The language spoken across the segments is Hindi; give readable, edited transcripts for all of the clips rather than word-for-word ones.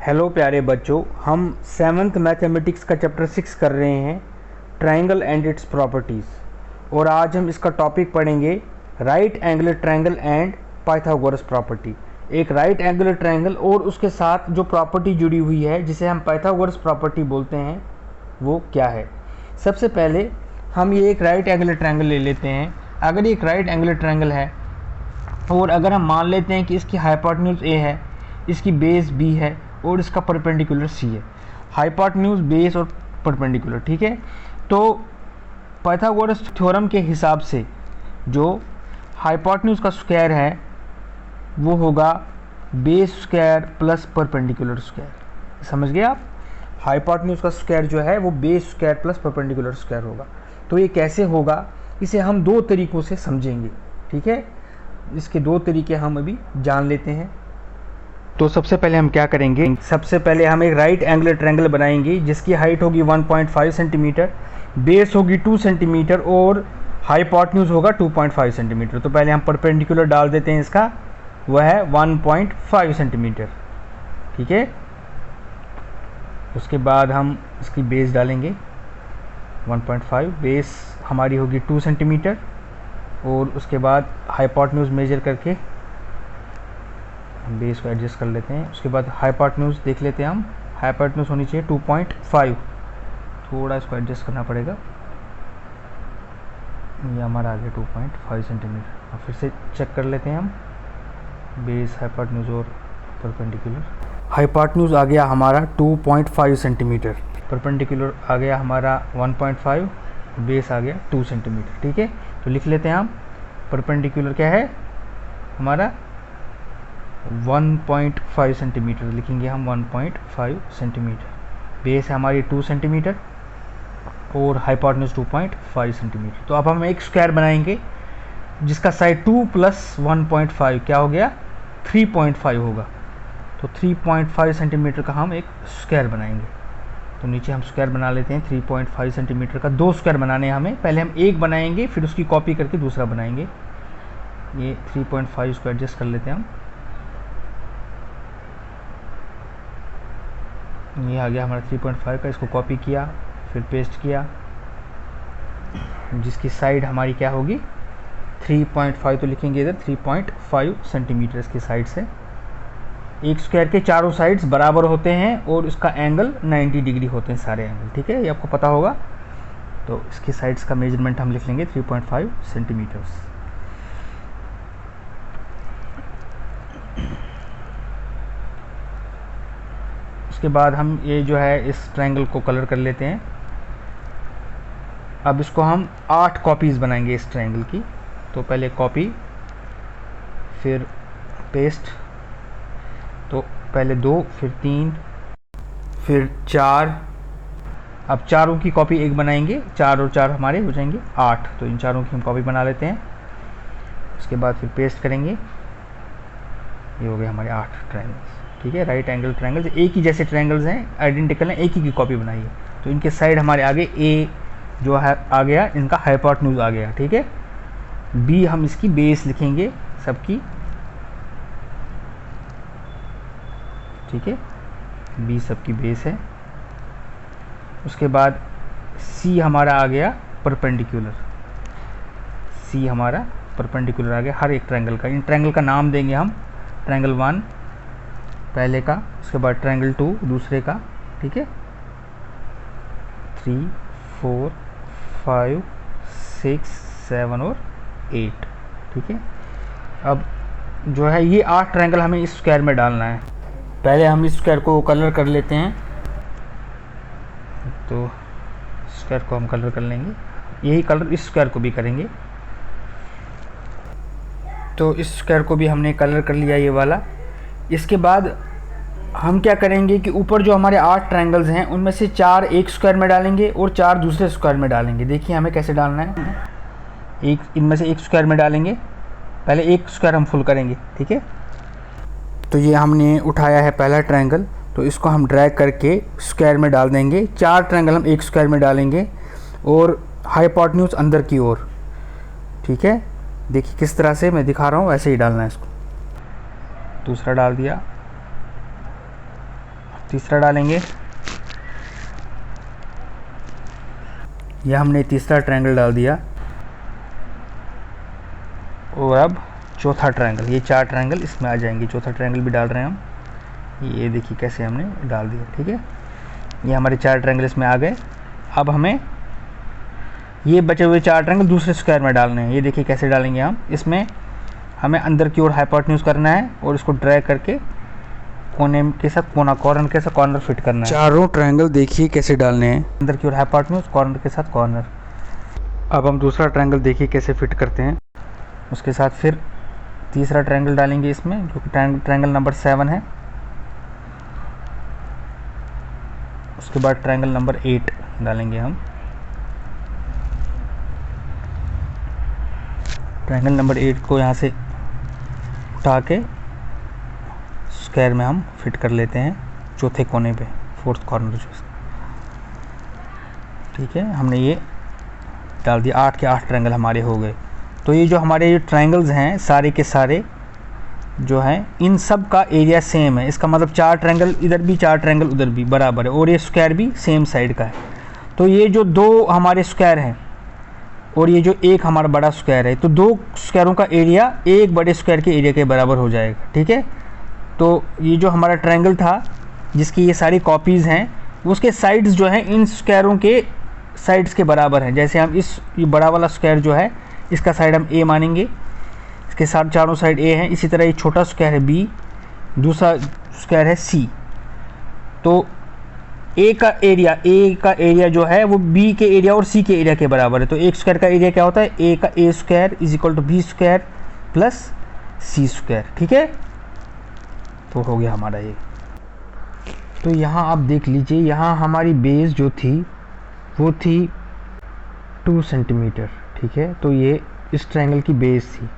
हेलो प्यारे बच्चों, हम सेवन्थ मैथमेटिक्स का चैप्टर 6 कर रहे हैं, ट्रायंगल एंड इट्स प्रॉपर्टीज़। और आज हम इसका टॉपिक पढ़ेंगे right angular triangle and Pythagoras property. एक राइट एंगुलर ट्रायंगल और उसके साथ जो प्रॉपर्टी जुड़ी हुई है जिसे हम पाइथागोरस प्रॉपर्टी बोलते हैं वो क्या है। सबसे पहले हम ये एक राइट एंगुलर ट्रायंगल ले लेते हैं। अगर ये एक राइट एंगुलर ट्रायंगल है और अगर हम मान लेते हैं कि इसकी हाइपोटेन्यूज ए है, इसकी बेस बी है और इसका परपेंडिकुलर सी है। हाइपोटेन्यूज, बेस और परपेंडिकुलर, ठीक है। तो पाइथागोरस थ्योरम के हिसाब से जो हाइपोटेन्यूज का स्क्वायर है वो होगा base square plus perpendicular square. समझ गए आप? हाइपोटेन्यूज का स्क्वायर जो है वो base square plus perpendicular square होगा। तो ये कैसे होगा, इसे हम दो तरीक़ों से समझेंगे, ठीक है। इसके दो तरीके हम अभी जान लेते हैं। तो सबसे पहले हम क्या करेंगे, सबसे पहले हम एक राइट एंगुलर ट्रायंगल बनाएंगे जिसकी हाइट होगी 1.5 सेंटीमीटर, बेस होगी 2 सेंटीमीटर और हाइपोटेन्यूज होगा 2.5 सेंटीमीटर। तो पहले हम परपेंडिकुलर डाल देते हैं, इसका वह है 1.5 सेंटीमीटर, ठीक है। उसके बाद हम इसकी बेस डालेंगे 1.5, बेस हमारी होगी 2 सेंटीमीटर और उसके बाद हाइपोटेन्यूज मेजर करके बेस को एडजस्ट कर लेते हैं। उसके बाद हाइपोटेन्यूज देख लेते हैं हम, हाइपोटेन्यूज होनी चाहिए 2.5, थोड़ा इसको एडजस्ट करना पड़ेगा। ये हमारा आ गया 2.5 सेंटीमीटर। और फिर से चेक कर लेते हैं हम बेस, हाइपोटेन्यूज और परपेंडिकुलर। हाइपोटेन्यूज आ गया हमारा 2.5 सेंटीमीटर, परपेंडिकुलर आ गया हमारा 1.5, बेस आ गया 2 सेंटीमीटर, ठीक है। तो लिख लेते हैं हम, परपेंडिकुलर क्या है हमारा 1.5 सेंटीमीटर लिखेंगे हम, 1.5 सेंटीमीटर। बेस है हमारी 2 सेंटीमीटर और हाइपोटेन्यूज 2.5 सेंटीमीटर। तो अब हम एक स्क्वायर बनाएंगे जिसका साइड 2 प्लस 1.5 क्या हो गया, 3.5 होगा। तो 3.5 सेंटीमीटर का हम एक स्क्वायर बनाएंगे। तो नीचे हम स्क्वायर बना लेते हैं 3.5 सेंटीमीटर का। दो स्क्वायर बनाने हैं हमें, पहले हम एक बनाएंगे फिर उसकी कॉपी करके दूसरा बनाएंगे। ये 3.5 को एडजस्ट कर लेते हैं हम। ये आ गया हमारा 3.5 का, इसको कॉपी किया फिर पेस्ट किया, जिसकी साइड हमारी क्या होगी 3.5। तो लिखेंगे इधर 3.5 सेंटीमीटर इसकी साइड से। एक स्क्वायर के चारों साइड्स बराबर होते हैं और इसका एंगल 90 डिग्री होते हैं सारे एंगल, ठीक है, ये आपको पता होगा। तो इसकी साइड्स का मेजरमेंट हम लिख लेंगे 3.5 सेंटीमीटर्स। उसके बाद हम ये जो है इस ट्रायंगल को कलर कर लेते हैं। अब इसको हम 8 कॉपीज़ बनाएंगे इस ट्रायंगल की। तो पहले कॉपी, फिर पेस्ट, तो पहले 2 फिर 3 फिर 4। अब चारों की कॉपी एक बनाएंगे, 4 और 4 हमारे हो जाएंगे 8। तो इन चारों की हम कॉपी बना लेते हैं। उसके बाद फिर पेस्ट करेंगे। ये हो गए हमारे 8 ट्रायंगल्स, ठीक है। राइट एंगल ट्रायंगल्स एक ही जैसे ट्रायंगल्स हैं, आइडेंटिकल हैं, एक ही की कॉपी बनाई है। तो इनके साइड हमारे आगे ए जो है आ गया, इनका हाइपोटेन्यूज आ गया, ठीक है। बी हम इसकी बेस लिखेंगे सबकी, ठीक है, बी सबकी बेस है। उसके बाद सी हमारा आ गया परपेंडिकुलर, सी हमारा परपेंडिकुलर आ गया हर एक ट्रायंगल का। इन ट्रायंगल का नाम देंगे हम, ट्रायंगल 1 पहले का, उसके बाद ट्रायंगल 2 दूसरे का, ठीक है। 3 4 5 6 7 और 8, ठीक है। अब जो है ये 8 ट्रायंगल हमें इस स्क्वायर में डालना है। पहले हम इस स्क्वायर को कलर कर लेते हैं। तो स्क्वायर को हम कलर कर लेंगे, यही कलर इस स्क्वायर को भी करेंगे। तो इस स्क्वायर को भी हमने कलर कर लिया, ये वाला। इसके बाद हम क्या करेंगे कि ऊपर जो हमारे 8 ट्रायंगल्स हैं उनमें से 4 एक स्क्वायर में डालेंगे और 4 दूसरे स्क्वायर में डालेंगे। देखिए हमें कैसे डालना है। एक इनमें से एक स्क्वायर में डालेंगे, पहले एक स्क्वायर हम फुल करेंगे, ठीक है। तो ये हमने उठाया है पहला ट्रायंगल, तो इसको हम ड्रैग करके स्क्वायर में डाल देंगे। 4 ट्रायंगल हम एक स्क्वायर में डालेंगे और हाइपोटेन्यूज अंदर की ओर, ठीक है। देखिए किस तरह से मैं दिखा रहा हूँ वैसे ही डालना है इसको। दूसरा डाल दिया, तीसरा डालेंगे। यह हमने तीसरा ट्रायंगल डाल दिया। और अब चौथा ट्रायंगल, ये 4 ट्रायंगल इसमें आ जाएंगे। चौथा ट्रायंगल भी डाल रहे हैं हम। ये देखिए कैसे हमने डाल दिया, ठीक है। ये हमारे 4 ट्रायंगल इसमें आ गए। अब हमें ये बचे हुए 4 ट्रायंगल दूसरे स्क्वायर में डालने हैं। ये देखिए कैसे डालेंगे हम। इसमें हमें अंदर की ओर हाइपोटेन्यूज करना है और इसको ड्रैग करके कोने के साथ कॉर्नर के साथ कॉर्नर फिट करना है। चारों ट्रायंगल देखिए कैसे डालने हैं, अंदर की ओर हाइपोटेन्यूज, कॉर्नर के साथ कॉर्नर। अब हम दूसरा ट्रायंगल देखिए कैसे फिट करते हैं। उसके साथ फिर तीसरा ट्रायंगल डालेंगे इसमें, जो कि ट्रायंगल नंबर 7 है। उसके बाद ट्रायंगल नंबर 8 डालेंगे हम। ट्रायंगल नंबर 8 को यहाँ से उठा के स्क्वायर में हम फिट कर लेते हैं, चौथे कोने पे, फोर्थ कॉर्नर जो। ठीक है, हमने ये डाल दिया। 8 के 8 ट्रायंगल हमारे हो गए। तो ये जो हमारे ट्रायंगल्स हैं सारे के सारे जो हैं, इन सब का एरिया सेम है। इसका मतलब 4 ट्रायंगल इधर भी, 4 ट्रायंगल उधर भी बराबर है, और ये स्क्वायर भी सेम साइड का है। तो ये जो 2 हमारे स्क्वायर हैं और ये जो एक हमारा बड़ा स्क्वायर है, तो 2 स्क्वायरों का एरिया एक बड़े स्क्वायर के एरिया के बराबर हो जाएगा। ठीक है, तो ये जो हमारा ट्रायंगल था जिसकी ये सारी कॉपीज़ हैं, उसके साइड्स जो हैं इन स्क्वायरों के साइड्स के बराबर हैं। जैसे हम ये बड़ा वाला स्क्वायर जो है, इसका साइड हम ए मानेंगे, इसके साथ चारों साइड ए हैं। इसी तरह ये छोटा स्क्वायर है बी, दूसरा स्क्वायर है सी। तो ए का एरिया जो है वो बी के एरिया और सी के एरिया के बराबर है। तो एक स्क्वायर का एरिया क्या होता है, ए का A square is equal to B square plus C square. ठीक है, तो हो गया हमारा ये। तो यहाँ आप देख लीजिए, यहाँ हमारी बेस जो थी वो थी 2 सेंटीमीटर। ठीक है, तो ये इस ट्रायंगल की बेस थी।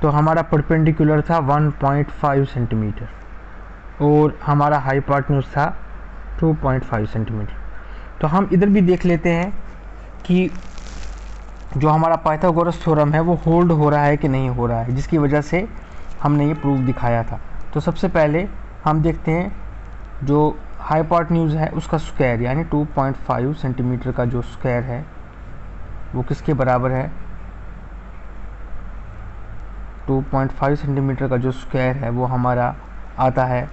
तो हमारा परपेंडिकुलर था 1.5 सेंटीमीटर और हमारा हाइपोटेन्यूज था 2.5 सेंटीमीटर। तो हम इधर भी देख लेते हैं कि जो हमारा पाइथागोरस थ्योरम है वो होल्ड हो रहा है कि नहीं हो रहा है, जिसकी वजह से हमने ये प्रूफ दिखाया था। तो सबसे पहले हम देखते हैं जो हाइपोटेन्यूज है उसका स्क्वायर, यानी 2.5 सेंटीमीटर का जो स्क्वायर है वो किसके बराबर है। 2.5 सेंटीमीटर का जो स्क्वायर है वो हमारा आता है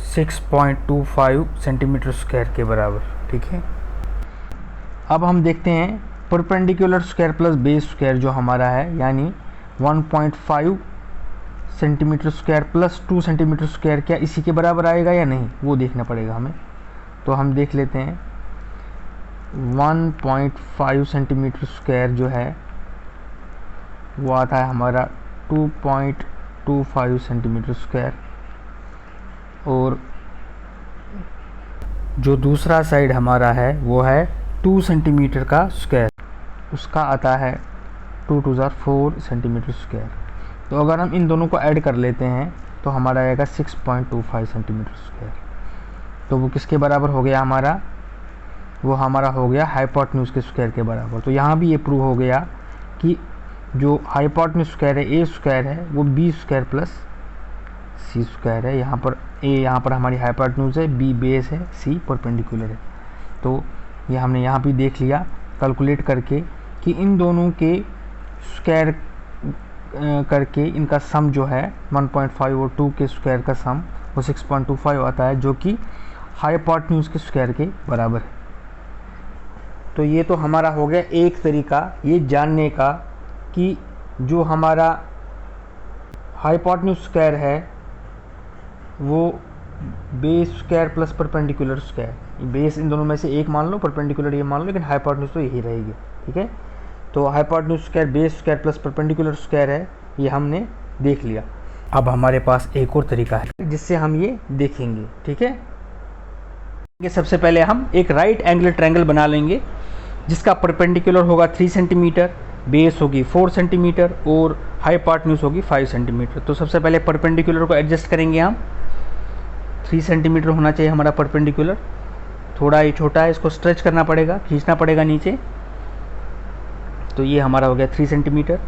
6.25 सेंटीमीटर स्क्वायर के बराबर। ठीक है, अब हम देखते हैं perpendicular square plus base square जो हमारा है, यानी 1.5 centimetre square plus 2 centimetre square, क्या इसी के बराबर आएगा या नहीं, वो देखना पड़ेगा हमें। तो हम देख लेते हैं 1.5 सेंटीमीटर स्क्वायर जो है वो आता है हमारा 2.25 सेंटीमीटर स्क्वायर, और जो दूसरा साइड हमारा है वो है 2 सेंटीमीटर का स्क्वायर, उसका आता है 2 टू 4 सेंटीमीटर स्क्वायर। तो अगर हम इन दोनों को ऐड कर लेते हैं तो हमारा आएगा 6.25 सेंटीमीटर स्क्वायर। तो वो किसके बराबर हो गया हमारा, वो हमारा हो गया हाइपोटेन्यूज के स्क्वायर के बराबर। तो यहाँ भी ये प्रूव हो गया कि जो हाइपोटेन्यूज स्क्वायर है, ए स्क्वायर है, वो B square plus C square है। यहाँ पर हमारी हाइपोटेन्यूज है, बी बेस है, सी परपेंडिकुलर है। तो ये हमने यहाँ भी देख लिया कैलकुलेट करके कि इन दोनों के स्क्वायर करके इनका सम जो है 1.5 और 2 के स्क्वायर का सम वो 6.25 आता है, जो कि हाइपोटेन्यूज के स्क्वायर के बराबर है। तो ये तो हमारा हो गया एक तरीका ये जानने का कि जो हमारा हाइपोटेन्यूज स्क्वायर है वो base square plus perpendicular square, base in दोनों में से एक मान लो, परपेंडिकुलर ये मान लो, लेकिन हाइपोटेन्यूज तो यही रहेगी। ठीक है, तो hypotenuse square base square plus perpendicular square है, ये हमने देख लिया। अब हमारे पास एक और तरीका है जिससे हम ये देखेंगे। ठीक है, सबसे पहले हम एक राइट एंगल ट्रायंगल बना लेंगे जिसका परपेंडिकुलर होगा 3 सेंटीमीटर, बेस होगी 4 सेंटीमीटर और हाइपोटेन्यूज होगी 5 सेंटीमीटर। तो सबसे पहले परपेंडिकुलर को एडजस्ट करेंगे हम। 3 सेंटीमीटर होना चाहिए हमारा परपेंडिकुलर, थोड़ा ही छोटा है, इसको स्ट्रेच करना पड़ेगा, खींचना पड़ेगा नीचे। तो ये हमारा हो गया 3 सेंटीमीटर,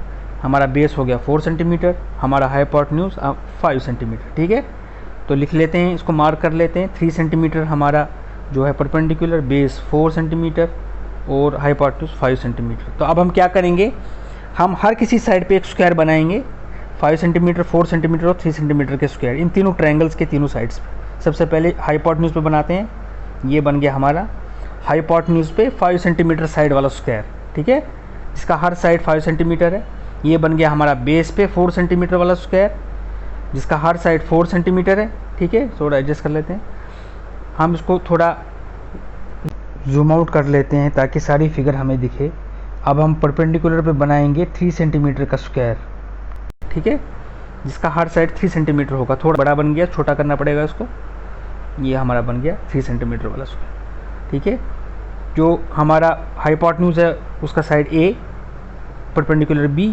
हमारा बेस हो गया 4 सेंटीमीटर, हमारा हाइपोटेन्यूज 5 सेंटीमीटर। ठीक है, तो लिख लेते हैं, इसको मार्क कर लेते हैं। 3 सेंटीमीटर हमारा जो है परपेंडिकुलर, बेस 4 सेंटीमीटर और हाइपोटेन्यूज 5 सेंटीमीटर। तो अब हम क्या करेंगे, हम हर किसी साइड पे एक स्क्वायर बनाएंगे 5 सेंटीमीटर, 4 सेंटीमीटर और 3 सेंटीमीटर के स्क्वायर, इन तीनों ट्रायंगल्स के तीनों साइड्स पे। सबसे पहले हाइपोटेन्यूज पे बनाते हैं। ये बन गया हमारा हाइपोटेन्यूज पे 5 सेंटीमीटर साइड वाला स्क्वायर, ठीक है, जिसका हर साइड 5 सेंटीमीटर है। ये बन गया हमारा बेस पे 4 सेंटीमीटर वाला स्क्वायर, जिसका हर साइड 4 सेंटीमीटर है, ठीक है। थोड़ा एडजस्ट कर लेते हैं, हम इसको थोड़ा जूम आउट कर लेते हैं ताकि सारी फिगर हमें दिखे। अब हम परपेंडिकुलर पे बनाएंगे 3 सेंटीमीटर का स्क्वायर, ठीक है, जिसका हर साइड 3 सेंटीमीटर होगा। थोड़ा बड़ा बन गया, छोटा करना पड़ेगा इसको। ये हमारा बन गया 3 सेंटीमीटर वाला स्क्वायर, ठीक है। जो हमारा हाइपोटेन्यूज है उसका साइड ए, परपेंडिकुलर बी,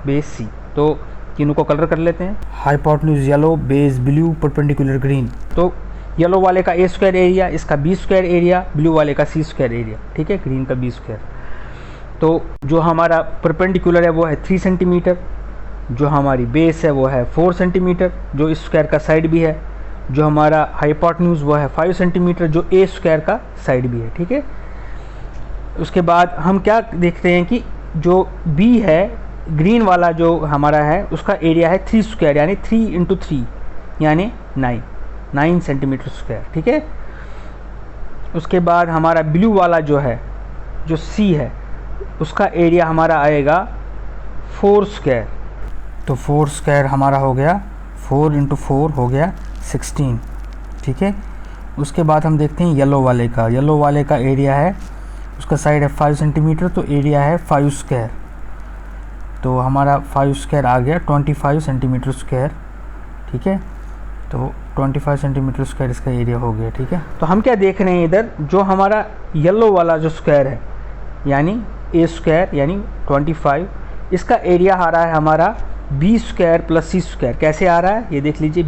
बेस सी। तो तीनों को कलर कर लेते हैं। Hypotenuse yellow, base blue, perpendicular green. तो येलो वाले का ए स्क्वायर एरिया, इसका बी स्क्वायर एरिया, ब्लू वाले का सी स्क्वायर एरिया, ठीक है, ग्रीन का बी स्क्वायर। तो जो हमारा परपेंडिकुलर है वो है 3 सेंटीमीटर, जो हमारी बेस है वो है 4 सेंटीमीटर, जो इस स्क्वायर का साइड भी है। जो हमारा हाइपोटेन्यूज वो है 5 सेंटीमीटर, जो ए स्क्वायर का साइड भी है, ठीक है। उसके बाद हम क्या देखते हैं कि जो बी है, ग्रीन वाला जो हमारा है, उसका एरिया है 3 स्क्वायर, यानी 3 इंटू 3 यानी 9 सेंटीमीटर स्क्वायर, ठीक है। उसके बाद हमारा ब्लू वाला जो है, जो सी है, उसका एरिया हमारा आएगा 4 स्क्वायर। तो 4 स्क्वायर हमारा हो गया 4 इंटू 4 हो गया 16, ठीक है। उसके बाद हम देखते हैं येलो वाले का। येलो वाले का एरिया है, उसका साइड है 5 सेंटीमीटर, तो एरिया है 5 स्क्वायर। तो हमारा 5 स्क्वायर आ गया 25 सेंटीमीटर स्क्वायर, ठीक है। तो 25 सेंटीमीटर स्क्वायर इसका एरिया हो गया, ठीक है। तो हम क्या देख रहे हैं इधर, जो हमारा येलो वाला जो स्क्वायर है यानी ए स्क्वायर यानी 25, इसका एरिया आ रहा है हमारा B square plus C square. कैसे आ रहा है ये देख लीजिए।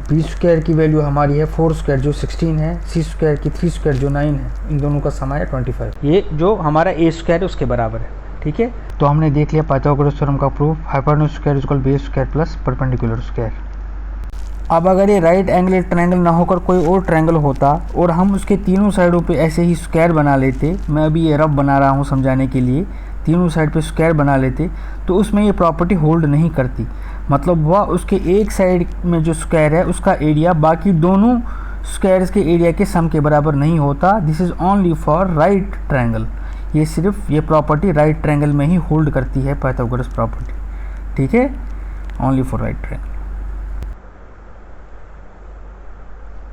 बी स्क्वायर की वैल्यू हमारी है 4 स्क्वायर जो 16 है, सी स्क्वायर की 3 स्क्वायर जो 9 है, इन दोनों का सम है 25। ये जो हमारा ए स्क्वायर है उसके बराबर है, ठीक है। तो हमने देख लिया पाइथागोरस थ्योरम का proof, hypotenuse square equal base square plus perpendicular square. अब अगर ये राइट एंगल ट्रायंगल ना होकर कोई और ट्रायंगल होता और हम उसके तीनों साइडों पे ऐसे ही स्क्वायर बना लेते, मैं अभी ये रफ बना रहा हूँ समझाने के लिए, तीनों साइड पे स्क्वायर बना लेते, तो उसमें ये प्रॉपर्टी होल्ड नहीं करती। मतलब वह उसके एक साइड में जो स्क्वायर है उसका एरिया बाकी दोनों स्क्वायर्स के एरिया के सम के बराबर नहीं होता। This is only for right triangle. ये सिर्फ ये प्रॉपर्टी राइट ट्रायंगल में ही होल्ड करती है, पाइथागोरस प्रॉपर्टी, ठीक है, ओनली फॉर राइट ट्रायंगल।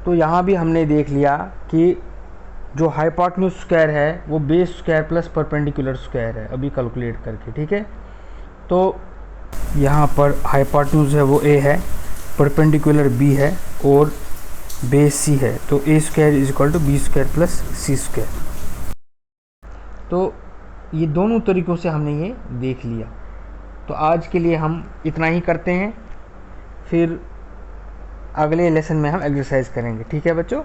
तो यहाँ भी हमने देख लिया कि जो हाइपोटेन्यूज स्क्वायर है वो base square plus perpendicular square है, अभी कैलकुलेट करके, ठीक है। तो यहाँ पर हाइपोटेन्यूज है वो ए है, परपेंडिकुलर बी है और बेस सी है। तो A square is equal to B square plus C square. तो ये दोनों तरीक़ों से हमने ये देख लिया। तो आज के लिए हम इतना ही करते हैं, फिर अगले लेसन में हम एक्सरसाइज करेंगे, ठीक है बच्चों।